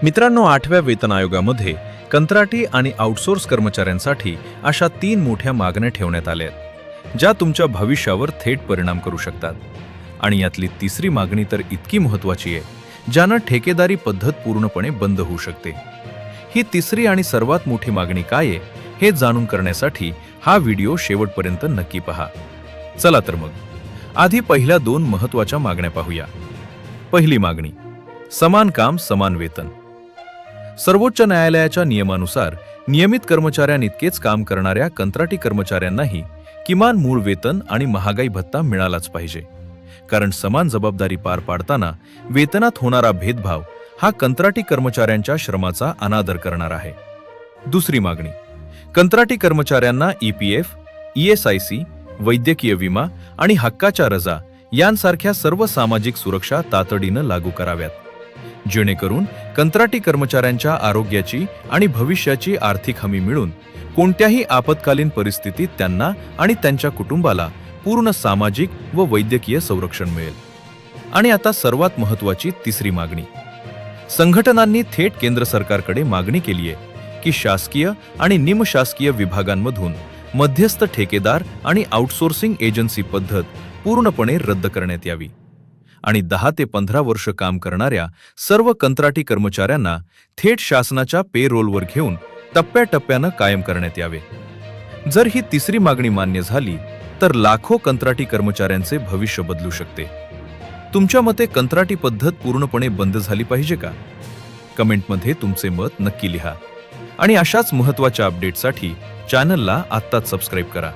मित्रांनो, 8व्या वेतन आयोगामध्ये कंत्राटी आणि आउटसोर्स कर्मचाऱ्यांसाठी अशा 3 मोठ्या मागण्या ठेवण्यात आल्या आहेत, ज्या तुमच्या भविष्यावर थेट परिणाम करू शकतात. आणि यातली तिसरी मागणी तर इतकी महत्त्वाची आहे, ज्यानं ठेकेदारी पद्धत पूर्णपणे बंद होऊ शकते. ही तिसरी आणि सर्वात मोठी मागणी काय आहे हे जाणून करण्यासाठी हा व्हिडिओ शेवटपर्यंत नक्की पहा. चला तर मग आधी पहिल्या 2 महत्त्वाच्या मागण्या पाहूया. पहिली मागणी: समान काम समान वेतन. सर्वोच्च न्यायालयाच्या नियमानुसार नियमित कर्मचाऱ्यांइतकेच काम करणाऱ्या कंत्राटी कर्मचाऱ्यांनाही किमान मूळ वेतन आणि महागाई भत्ता मिळालाच पाहिजे. कारण समान जबाबदारी पार पाडताना वेतनात होणारा भेदभाव हा कंत्राटी कर्मचाऱ्यांच्या श्रमाचा अनादर करणार आहे. दुसरी मागणी: कंत्राटी कर्मचाऱ्यांना EPF, ESIC, वैद्यकीय विमा आणि हक्काच्या रजा यांसारख्या सर्व सामाजिक सुरक्षा तातडीनं लागू कराव्यात, जेणेकरून कंत्राटी कर्मचाऱ्यांच्या आरोग्याची आणि भविष्याची आर्थिक हमी मिळून कोणत्याही आपत्कालीन परिस्थितीत त्यांना आणि त्यांच्या कुटुंबाला पूर्ण सामाजिक व वैद्यकीय संरक्षण मिळेल. आणि आता सर्वात महत्त्वाची तिसरी मागणी: संघटनांनी थेट केंद्र सरकारकडे मागणी केली आहे की शासकीय आणि निमशासकीय विभागांमधून मध्यस्थ ठेकेदार आणि आउटसोर्सिंग एजन्सी पद्धत पूर्णपणे रद्द करण्यात यावी आणि 10 ते 15 वर्ष काम करणाऱ्या सर्व कंत्राटी कर्मचाऱ्यांना थेट शासनाच्या पेरोलवर घेऊन टप्प्याटप्प्यानं कायम करण्यात यावे. जर ही तिसरी मागणी मान्य झाली तर लाखो कंत्राटी कर्मचाऱ्यांचे भविष्य बदलू शकते. तुमच्या मते कंत्राटी पद्धत पूर्णपणे बंद झाली पाहिजे का? कमेंटमध्ये तुमचे मत नक्की लिहा आणि अशाच महत्त्वाच्या अपडेटसाठी चॅनलला आत्ताच सबस्क्राईब करा.